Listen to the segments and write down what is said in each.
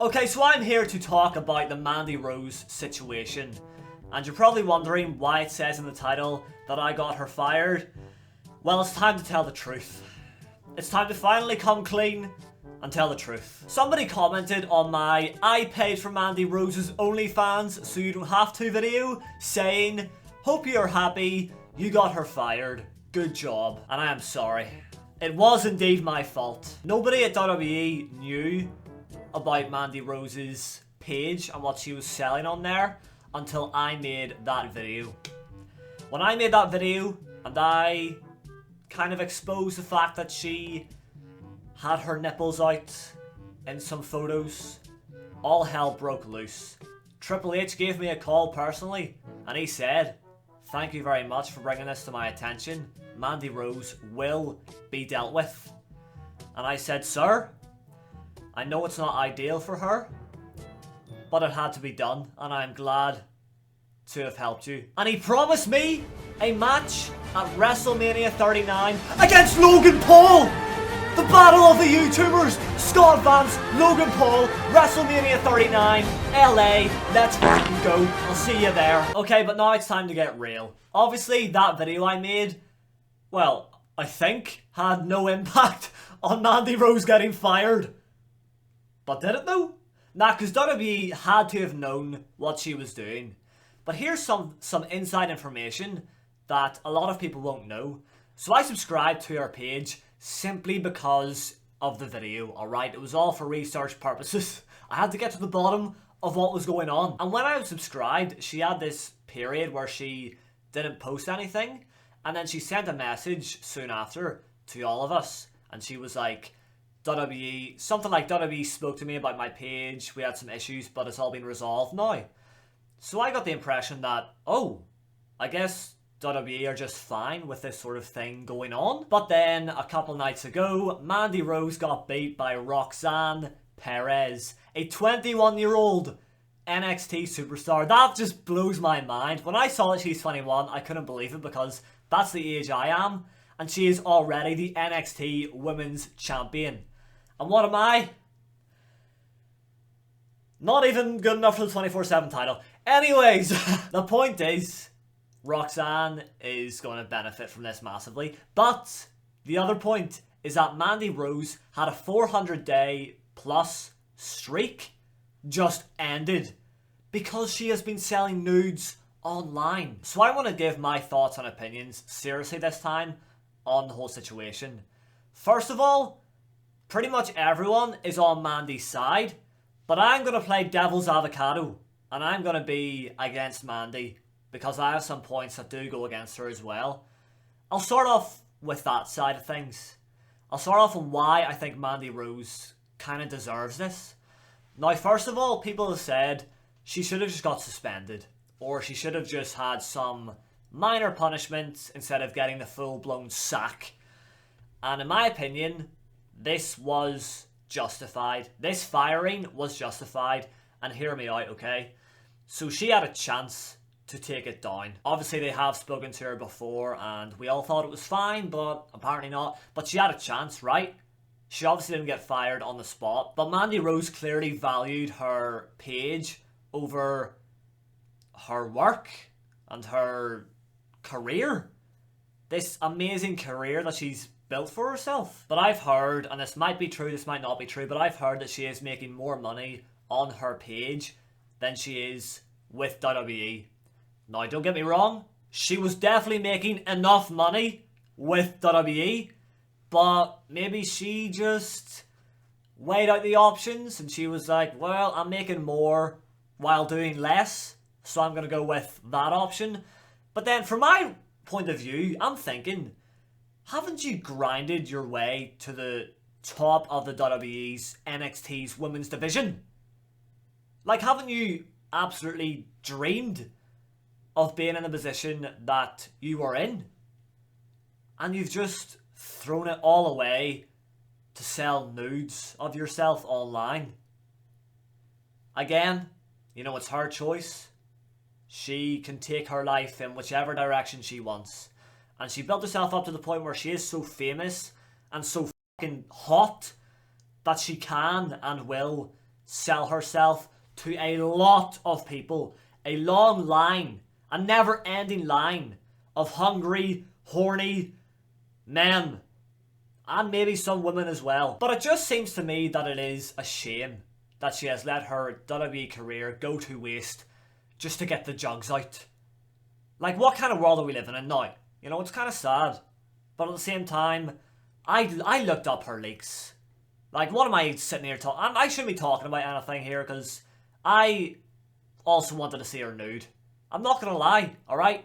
Okay, so I'm here to talk about the Mandy Rose situation. And you're probably wondering why it says in the title that I got her fired. Well, it's time to tell the truth. It's time to finally come clean and tell the truth. Somebody commented on my "I paid for Mandy Rose's OnlyFans so you don't have to" video, saying, "Hope you're happy, you got her fired. Good job." And I am sorry. It was indeed my fault. Nobody at WWE knew about Mandy Rose's page and what she was selling on there until I made that video. When I made that video and I kind of exposed the fact that she had her nipples out in some photos, all hell broke loose. Triple H gave me a call personally and he said, "Thank you very much for bringing this to my attention. Mandy Rose will be dealt with." And I said, "Sir, I know it's not ideal for her, but it had to be done, and I'm glad to have helped you." And he promised me a match at WrestleMania 39 against Logan Paul! The battle of the YouTubers! Scott Vance, Logan Paul, WrestleMania 39, LA, let's fucking go. I'll see you there. Okay, but now it's time to get real. Obviously, that video I made, well, I think, had no impact on Mandy Rose getting fired. But did it though? Nah, because WWE had to have known what she was doing. But here's some inside information that a lot of people won't know. So I subscribed to her page simply because of the video, alright? It was all for research purposes. I had to get to the bottom of what was going on. And when I was subscribed, she had this period where she didn't post anything. And then she sent a message soon after to all of us. And she was like, WWE, something like WWE spoke to me about my page, we had some issues, but it's all been resolved now. So I got the impression that, oh, I guess WWE are just fine with this sort of thing going on. But then, a couple nights ago, Mandy Rose got beat by Roxanne Perez, a 21-year-old NXT superstar. That just blows my mind. When I saw that she's 21, I couldn't believe it because that's the age I am. And she is already the NXT Women's Champion. And what am I? Not even good enough for the 24/7 title. Anyways, the point is, Roxanne is going to benefit from this massively. But the other point is that Mandy Rose had a 400-day plus streak just ended because she has been selling nudes online. So I want to give my thoughts and opinions seriously this time on the whole situation. First of all, pretty much everyone is on Mandy's side, but I'm going to play devil's avocado and I'm going to be against Mandy because I have some points that do go against her as well. I'll start off with that side of things. I'll start off on why I think Mandy Rose kind of deserves this. Now, first of all, people have said she should have just got suspended, or she should have just had some minor punishment instead of getting the full-blown sack. And in my opinion, this was justified. This firing was justified. And hear me out, okay? So she had a chance to take it down. Obviously, they have spoken to her before and we all thought it was fine, but apparently not. But she had a chance, right? She obviously didn't get fired on the spot. But Mandy Rose clearly valued her page over her work and her career. This amazing career that she's built for herself. But I've heard, and this might be true, this might not be true, but I've heard that she is making more money on her page than she is with WWE. Now, don't get me wrong, she was definitely making enough money with WWE, but maybe she just weighed out the options and she was like, well, I'm making more while doing less, so I'm going to go with that option. But then from my point of view, I'm thinking, haven't you grinded your way to the top of the WWE's NXT's women's division? Like, haven't you absolutely dreamed of being in the position that you are in? And you've just thrown it all away to sell nudes of yourself online. Again, you know, it's her choice. She can take her life in whichever direction she wants. And she built herself up to the point where she is so famous and so fucking hot that she can and will sell herself to a lot of people. A long line, a never-ending line of hungry, horny men. And maybe some women as well. But it just seems to me that it is a shame that she has let her WWE career go to waste just to get the jugs out. Like, what kind of world are we living in now? You know, it's kind of sad. But at the same time, I looked up her leaks. Like, what am I sitting here talking? I shouldn't be talking about anything here because I also wanted to see her nude. I'm not going to lie, alright?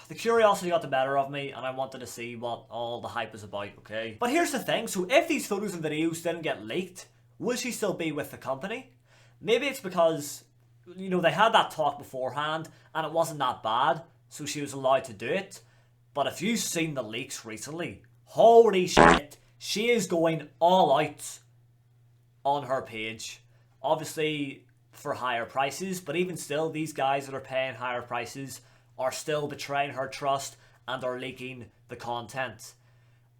The curiosity got the better of me and I wanted to see what all the hype is about, okay? But here's the thing, so if these photos and videos didn't get leaked, will she still be with the company? Maybe it's because, you know, they had that talk beforehand and it wasn't that bad, so she was allowed to do it. But if you've seen the leaks recently, holy shit, she is going all out on her page. Obviously for higher prices, but even still, these guys that are paying higher prices are still betraying her trust and are leaking the content.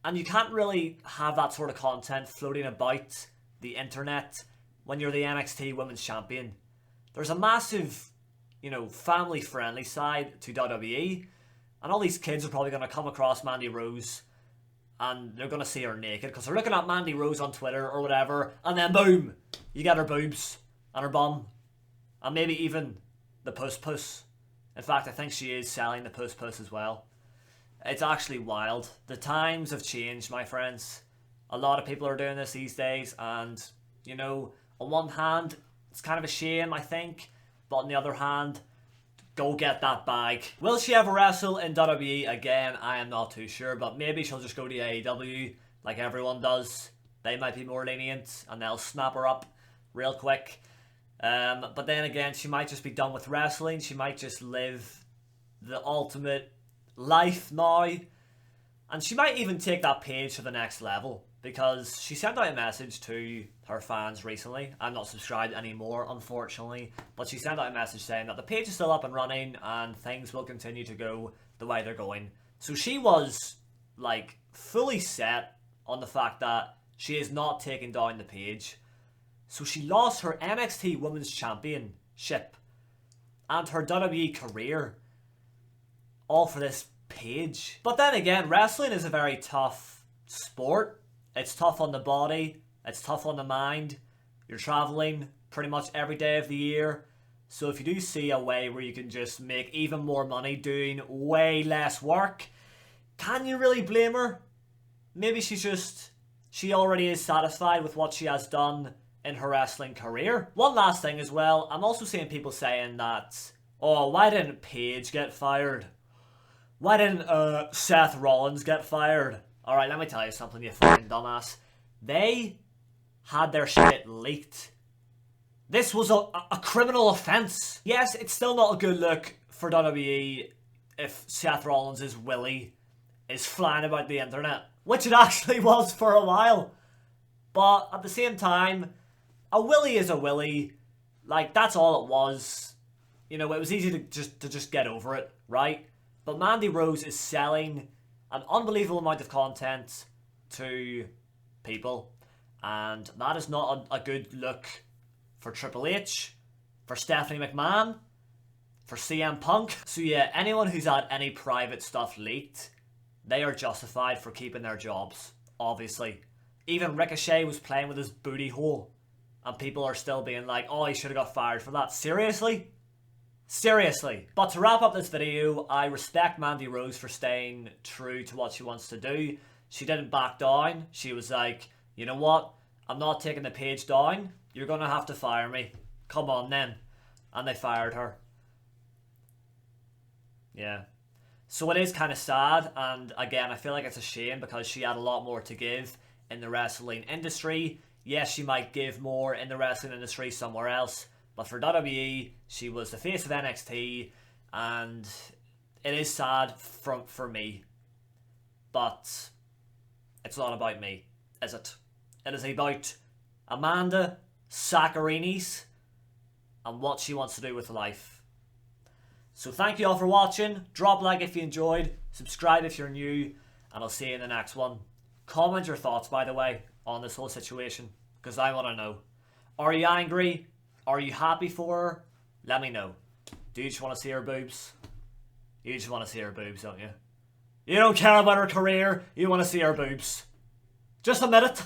And you can't really have that sort of content floating about the internet when you're the NXT Women's Champion. There's a massive, you know, family-friendly side to WWE, and all these kids are probably going to come across Mandy Rose and they're going to see her naked because they're looking at Mandy Rose on Twitter or whatever, and then boom, you get her boobs and her bum and maybe even the puss. In fact, I think she is selling the puss as well. It's actually wild. The times have changed, my friends. A lot of people are doing this these days, and, you know, on one hand, it's kind of a shame, I think, but on the other hand, go get that bag. Will she ever wrestle in WWE again? I am not too sure, but maybe she'll just go to AEW like everyone does. They might be more lenient, and they'll snap her up real quick. But then again, she might just be done with wrestling. She might just live the ultimate life now. And she might even take that page to the next level. Because she sent out a message to her fans recently. I'm not subscribed anymore, unfortunately. But she sent out a message saying that the page is still up and running. And things will continue to go the way they're going. So she was, like, fully set on the fact that she is not taking down the page. So she lost her NXT Women's Championship and her WWE career all for this page. But then again, wrestling is a very tough sport. It's tough on the body. It's tough on the mind. You're traveling pretty much every day of the year. So if you do see a way where you can just make even more money doing way less work, can you really blame her? Maybe she already is satisfied with what she has done in her wrestling career. One last thing as well, I'm also seeing people saying that, oh, why didn't Paige get fired? Why didn't Seth Rollins get fired? Alright, let me tell you something, you fucking dumbass. They had their shit leaked. This was a criminal offence. Yes, it's still not a good look for WWE if Seth Rollins' willy is flying about the internet, which it actually was for a while. But at the same time, a willy is a willy. Like, that's all it was. You know, it was easy to just get over it, right? But Mandy Rose is selling an unbelievable amount of content to people. And that is not a good look for Triple H, for Stephanie McMahon, for CM Punk. So yeah, anyone who's had any private stuff leaked, they are justified for keeping their jobs, obviously. Even Ricochet was playing with his booty hole. And people are still being like, oh, he should have got fired for that. Seriously? Seriously. But to wrap up this video, I respect Mandy Rose for staying true to what she wants to do. She didn't back down. She was like, you know what? I'm not taking the page down. You're going to have to fire me. Come on then. And they fired her. Yeah. So it is kind of sad. And again, I feel like it's a shame because she had a lot more to give in the wrestling industry. Yes, she might give more in the wrestling industry somewhere else, but for WWE, she was the face of NXT, and it is sad for me, but it's not about me, is it? It is about Amanda Saccarinis and what she wants to do with life. So thank you all for watching. Drop a like if you enjoyed, subscribe if you're new, and I'll see you in the next one. Comment your thoughts, by the way, on this whole situation, because I want to know. Are you angry? Are you happy for her? Let me know. Do you just want to see her boobs? You just want to see her boobs, don't you? You don't care about her career, you want to see her boobs. Just admit it.